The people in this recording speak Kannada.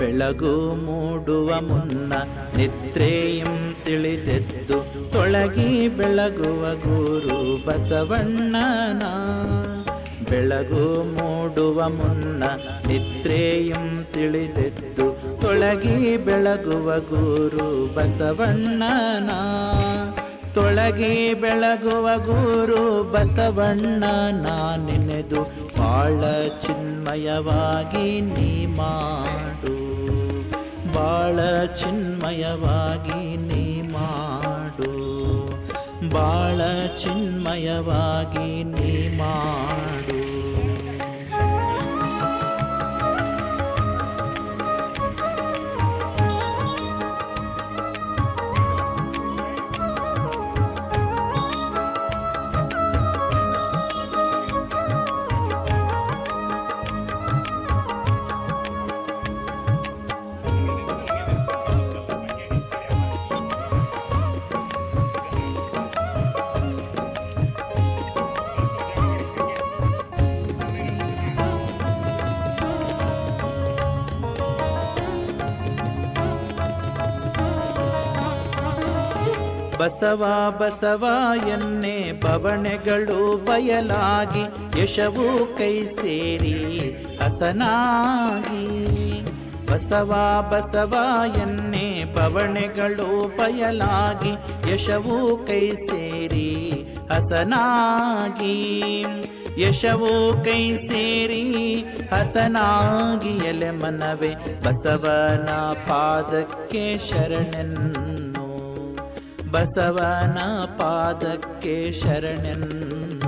ಬೆಳಗು ಮೂಡುವ ಮುನ್ನ ನಿದ್ರೆಯಂ ತಿಳಿದೆದ್ದು ತೊಳಗಿ ಬೆಳಗುವ ಗುರು ಬಸವಣ್ಣನ. ಬೆಳಗು ಮೂಡುವ ಮುನ್ನ ನಿದ್ರೆಯಂ ತಿಳಿದೆದ್ದು ತೊಳಗಿ ಬೆಳಗುವ ಗುರು ಬಸವಣ್ಣನ. ತೊಳಗಿ ಬೆಳಗುವ ಗುರು ಬಸವಣ್ಣನ ನೆನೆದು ಬಾಳ ಚಿನ್ಮಯವಾಗಿ ನೀ ಮಾಡು, ಬಾಳ ಚಿನ್ಮಯವಾಗಿ ನೀ ಮಾಡು, ಬಾಳ ಚಿನ್ಮಯವಾಗಿ ನೀ ಮಾಡು. ಬಸವ ಬಸವ ಎನ್ನೆ ಬವಣೆಗಳು ಬಯಲಾಗಿ ಯಶವು ಕೈ ಸೇರಿ ಹಸನಾಗಿ. ಬಸವ ಬಸವ ಎನ್ನೆ ಬವಣೆಗಳು ಬಯಲಾಗಿ ಯಶವು ಕೈ ಸೇರಿ ಹಸನಾಗಿ. ಯಶವು ಕೈ ಸೇರಿ ಹಸನಾಗಿ ಎಲೆ ಮನವೇ ಬಸವನ ಪಾದಕ್ಕೆ ಶರಣೆನ್ನು, ಬಸವನ ಪಾದಕ್ಕೆ ಶರಣೆನ್ನು.